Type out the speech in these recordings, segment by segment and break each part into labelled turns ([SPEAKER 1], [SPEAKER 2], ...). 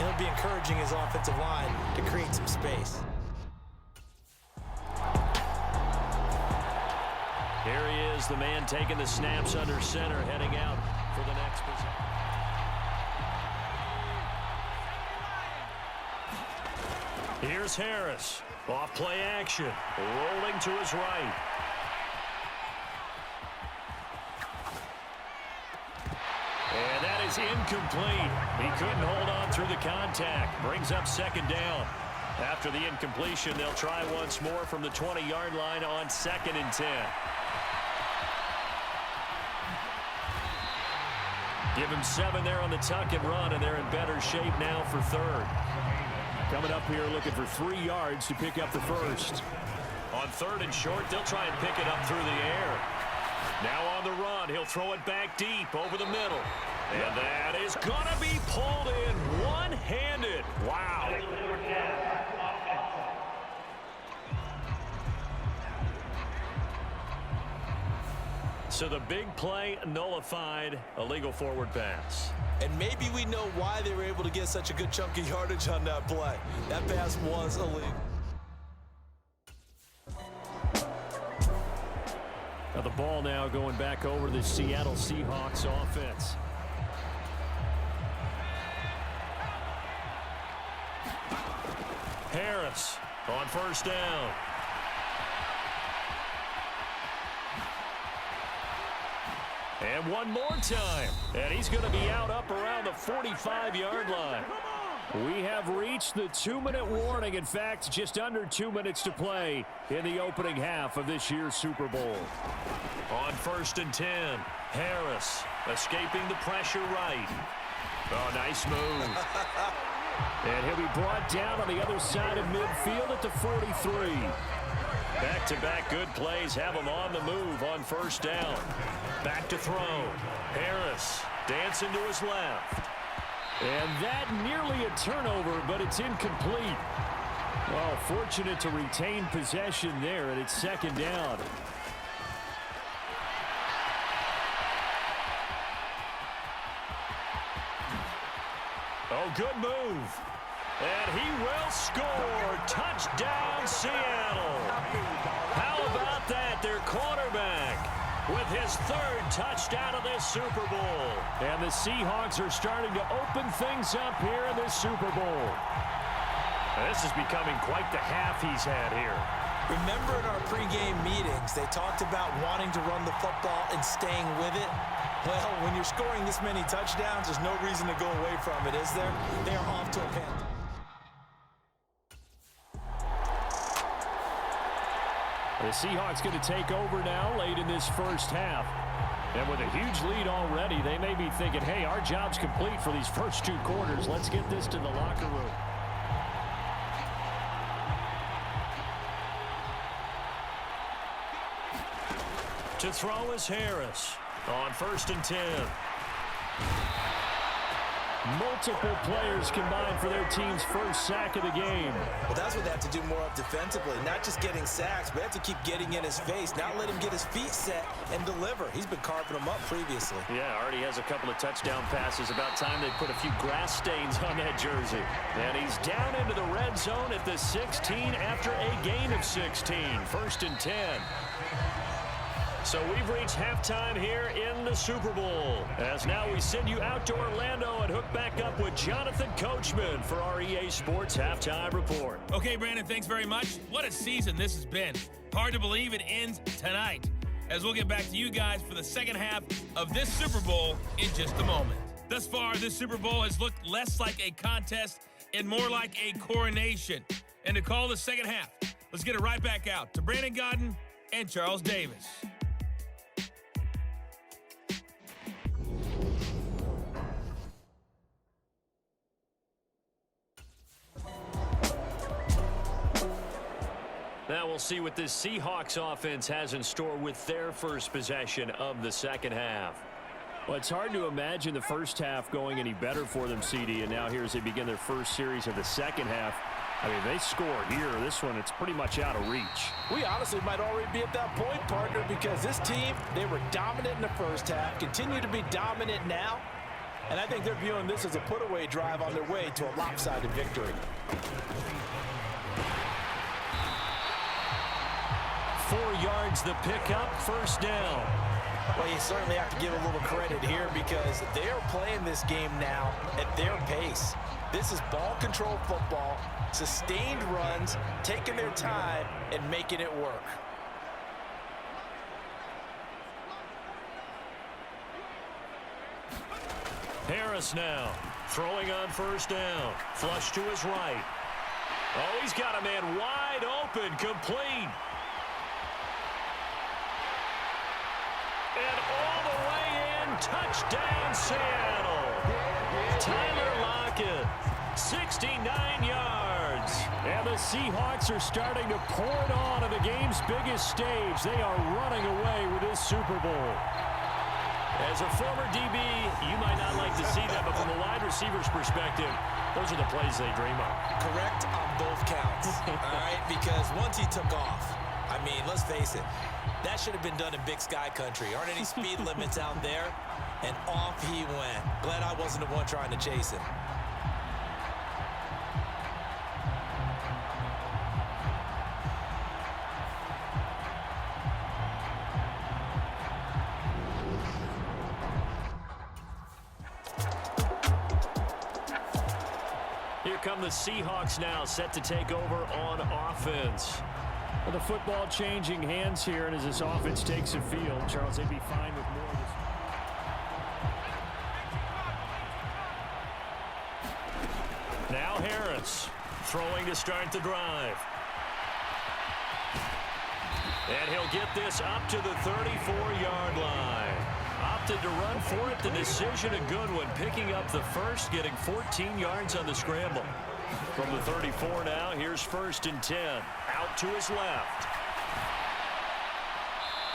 [SPEAKER 1] and he'll be encouraging his offensive line to create some space.
[SPEAKER 2] Here he is, the man taking the snaps under center, heading out for the next position. Here's Harris. Off play action. Rolling to his right. And that is incomplete. He couldn't hold on through the contact. Brings up second down. After the incompletion, they'll try once more from the 20-yard line on 2nd and 10. Give him 7 there on the tuck and run, and they're in better shape now for 3rd. Coming up here looking for 3 yards to pick up the first. On 3rd and short, they'll try and pick it up through the air. Now on the run, he'll throw it back deep over the middle. And that is going to be pulled in one-handed. Wow. So the big play nullified, a legal forward pass.
[SPEAKER 1] And maybe we know why they were able to get such a good chunk of yardage on that play. That pass was illegal.
[SPEAKER 2] Now the ball now going back over to the Seattle Seahawks offense. Harris on 1st down. And one more time. And he's going to be out up around the 45-yard line. We have reached the 2-minute warning. In fact, just under 2 minutes to play in the opening half of this year's Super Bowl. On 1st and 10, Harris escaping the pressure right. Oh, nice move. And he'll be brought down on the other side of midfield at the 43. Back-to-back good plays have him on the move on 1st down. Back to throw. Harris dancing to his left. And that nearly a turnover, but it's incomplete. Well, fortunate to retain possession there, and it's 2nd down. Oh, good move. And he will score. Touchdown, Seattle. How about that? Their quarterback with his 3rd touchdown of this Super Bowl. And the Seahawks are starting to open things up here in this Super Bowl. This is becoming quite the half he's had here.
[SPEAKER 1] Remember in our pregame meetings, they talked about wanting to run the football and staying with it. Well, when you're scoring this many touchdowns, there's no reason to go away from it, is there? They are off to a fantastic.
[SPEAKER 2] The Seahawks going to take over now late in this first half. And with a huge lead already, they may be thinking, hey, our job's complete for these first 2 quarters. Let's get this to the locker room. To throw is Harris on 1st and 10. Multiple players combined for their team's first sack of the game.
[SPEAKER 1] Well, that's what they have to do more of defensively. Not just getting sacks, but they have to keep getting in his face. Not let him get his feet set and deliver. He's been carving them up previously.
[SPEAKER 2] Yeah, already has a couple of touchdown passes. About time they put a few grass stains on that jersey. And he's down into the red zone at the 16 after a gain of 16. 1st and 10. So we've reached halftime here in the Super Bowl. As now we send you out to Orlando and hook back up with Jonathan Coachman for our EA Sports Halftime Report.
[SPEAKER 3] Okay, Brandon, thanks very much. What a season this has been. Hard to believe it ends tonight, as we'll get back to you guys for the second half of this Super Bowl in just a moment. Thus far, this Super Bowl has looked less like a contest and more like a coronation. And to call the second half, let's get it right back out to Brandon Godden and Charles Davis.
[SPEAKER 2] Now we'll see what this Seahawks offense has in store with their first possession of the second half. Well, it's hard to imagine the first half going any better for them, CD, and now here as they begin their first series of the second half. I mean, they score here. This one, it's pretty much out of reach.
[SPEAKER 1] We honestly might already be at that point, partner, because this team, they were dominant in the first half, continue to be dominant now. And I think they're viewing this as a put-away drive on their way to a lopsided victory.
[SPEAKER 2] 4 yards the pickup, first down.
[SPEAKER 1] Well, you certainly have to give a little credit here because they are playing this game now at their pace. This is ball control football, sustained runs, taking their time and making it work.
[SPEAKER 2] Harris now throwing on first down. Flush to his right. Oh, he's got a man wide open, complete. And all the way in, touchdown Seattle. Tyler Lockett, 69 yards. And the Seahawks are starting to pour it on the game's biggest stage. They are running away with this Super Bowl. As a former DB, you might not like to see that, but from a wide receiver's perspective, those are the plays they dream of.
[SPEAKER 1] Correct on both counts, all right? Because once he took off, I mean, let's face it, that should have been done in Big Sky country. Aren't any speed limits out there? And off he went. Glad I wasn't the one trying to chase him.
[SPEAKER 2] Here come the Seahawks now, set to take over on offense. Well, the football changing hands here, and as this offense takes the field, Charles, they'd be fine with more of this. Now Harris throwing to start the drive. And he'll get this up to the 34-yard line. Opted to run for it. The decision a good one. Picking up the first, getting 14 yards on the scramble. From the 34 now, here's 1st and 10. Out to his left.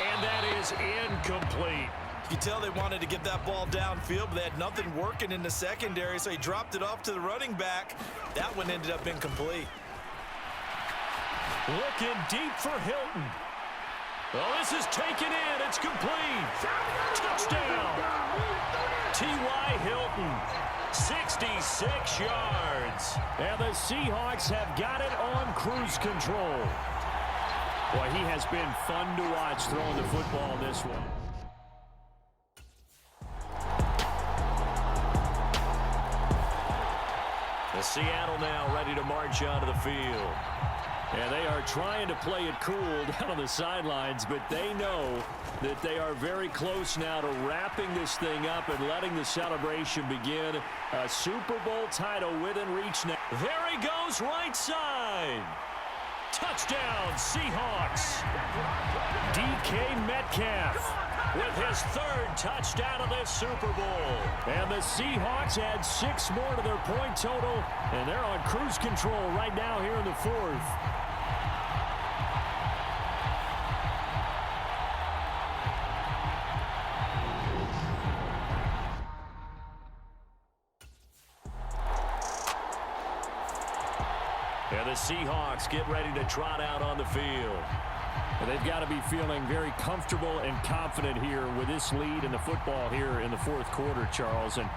[SPEAKER 2] And that is incomplete.
[SPEAKER 1] You tell they wanted to get that ball downfield, but they had nothing working in the secondary, so he dropped it off to the running back. That one ended up incomplete.
[SPEAKER 2] Looking deep for Hilton. Oh, this is taken in. It's complete. Touchdown. T.Y. Hilton, 66 yards. And the Seahawks have got it on cruise control. Boy, he has been fun to watch throwing the football this one. The Seattle now ready to march onto the field. And they are trying to play it cool down on the sidelines, but they know that they are very close now to wrapping this thing up and letting the celebration begin. A Super Bowl title within reach now. There he goes, right side. Touchdown, Seahawks. DK Metcalf with his 3rd touchdown of this Super Bowl. And the Seahawks add 6 more to their point total, and they're on cruise control right now here in the 4th. And the Seahawks get ready to trot out on the field. And they've got to be feeling very comfortable and confident here with this lead in the football here in the 4th quarter, Charles. And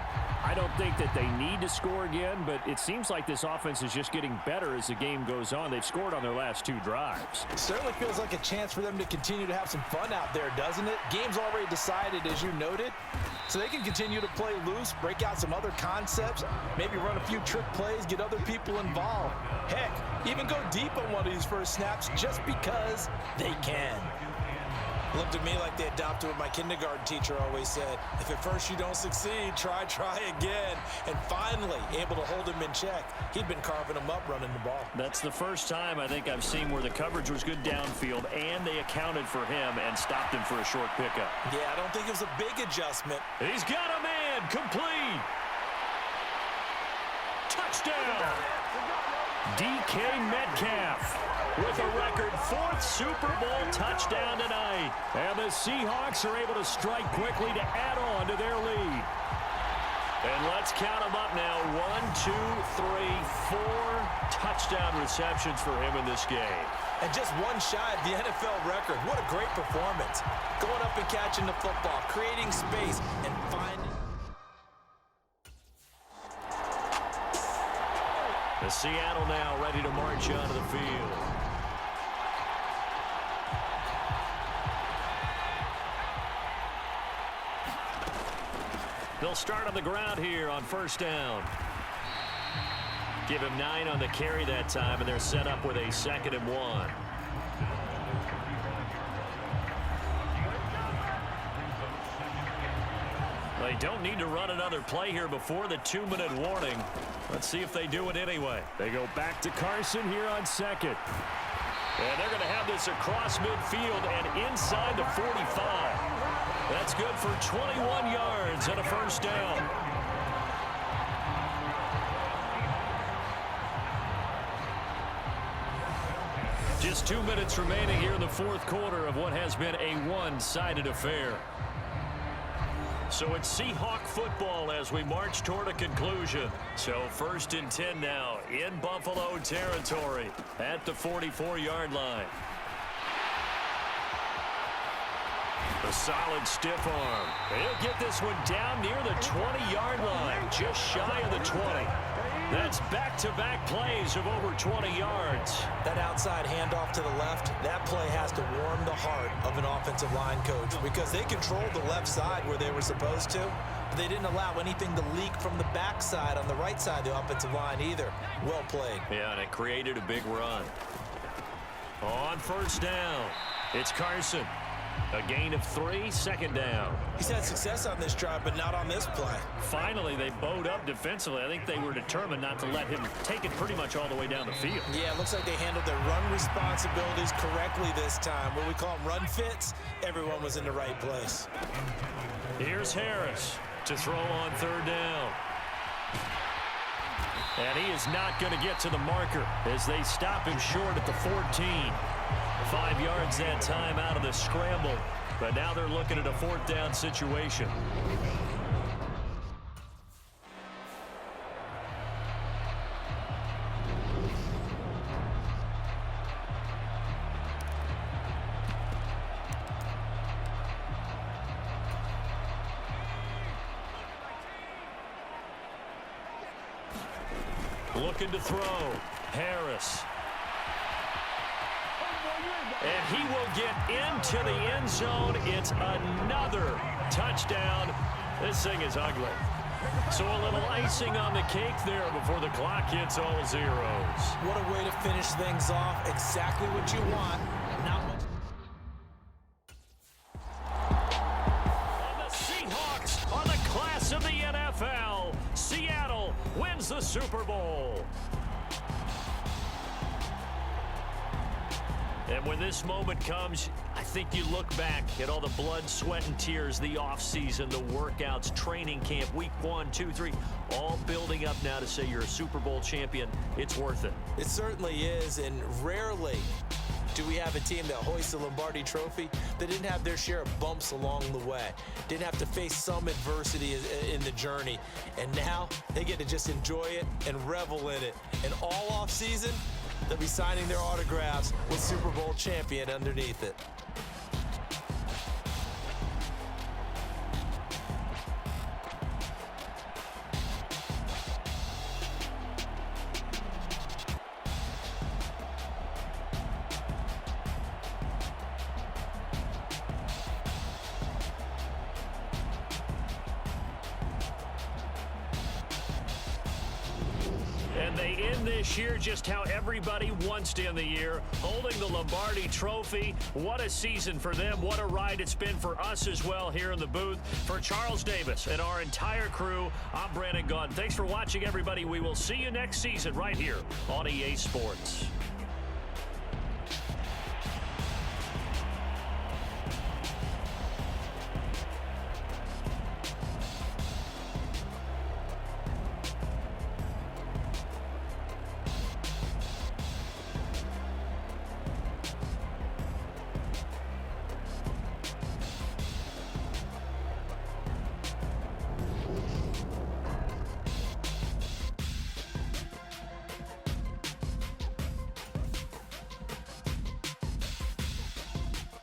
[SPEAKER 2] I don't think that they need to score again, but it seems like this offense is just getting better as the game goes on. They've scored on their last 2 drives.
[SPEAKER 1] It certainly feels like a chance for them to continue to have some fun out there, doesn't it? Game's already decided, as you noted. So they can continue to play loose, break out some other concepts, maybe run a few trick plays, get other people involved. Heck, even go deep on one of these first snaps just because they can. Looked at me like they adopted what my kindergarten teacher always said. If at first you don't succeed, try again. And finally, able to hold him in check. He'd been carving him up running the ball.
[SPEAKER 2] That's the first time I think I've seen where the coverage was good downfield and they accounted for him and stopped him for a short pickup.
[SPEAKER 1] Yeah, I don't think it was a big adjustment.
[SPEAKER 2] He's got a man, complete. Touchdown. DK Metcalf with a record 4th Super Bowl touchdown tonight. And the Seahawks are able to strike quickly to add on to their lead. And let's count them up now. 1, 2, 3, 4 touchdown receptions for him in this game.
[SPEAKER 1] And just one shy of the NFL record. What a great performance. Going up and catching the football, creating space, and finding
[SPEAKER 2] The Seattle now ready to march onto the field. They'll start on the ground here on first down. Give him 9 on the carry that time, and they're set up with a 2nd and 1. They don't need to run another play here before the 2-minute warning. Let's see if they do it anyway. They go back to Carson here on 2nd. And they're going to have this across midfield and inside the 45. That's good for 21 yards and a first down. Just 2 minutes remaining here in the 4th quarter of what has been a one-sided affair. So it's Seahawk football as we march toward a conclusion. So 1st and 10 now in Buffalo territory at the 44-yard line. A solid stiff arm. He'll get this one down near the 20-yard line, just shy of the 20. That's back-to-back plays of over 20 yards.
[SPEAKER 1] That outside handoff to the left, that play has to warm the heart of an offensive line coach because they controlled the left side where they were supposed to, but they didn't allow anything to leak from the backside on the right side of the offensive line either. Well played.
[SPEAKER 2] Yeah, and it created a big run. On first down, it's Carson. A gain of 3, 2nd down.
[SPEAKER 1] He's had success on this drive, but not on this play.
[SPEAKER 2] Finally, they bowed up defensively. I think they were determined not to let him take it pretty much all the way down the field.
[SPEAKER 1] Yeah, it looks like they handled their run responsibilities correctly this time. What we call them run fits, everyone was in the right place.
[SPEAKER 2] Here's Harris to throw on 3rd down. And he is not going to get to the marker as they stop him short at the 14. 5 yards that time out of the scramble, but now they're looking at a 4th down situation. Looking to throw, Harris. And he will get into the end zone. It's another touchdown. This thing is ugly. So a little icing on the cake there before the clock hits all zeros.
[SPEAKER 1] What a way to finish things off. Exactly what you want. Not much.
[SPEAKER 2] And the Seahawks are the class of the NFL. Seattle wins the Super Bowl. And when this moment comes, I think you look back at all the blood, sweat, and tears, the offseason, the workouts, training camp, week 1, 2, 3, all building up now to say you're a Super Bowl champion. It's worth it.
[SPEAKER 1] It certainly is, and rarely do we have a team that hoists the Lombardi Trophy that didn't have their share of bumps along the way, didn't have to face some adversity in the journey, and now they get to just enjoy it and revel in it. And all offseason, they'll be signing their autographs with Super Bowl champion underneath it.
[SPEAKER 2] And they end this year just how everybody wants to end the year, holding the Lombardi Trophy. What a season for them. What a ride it's been for us as well here in the booth. For Charles Davis and our entire crew, I'm Brandon Gaudin. Thanks for watching, everybody. We will see you next season right here on EA Sports.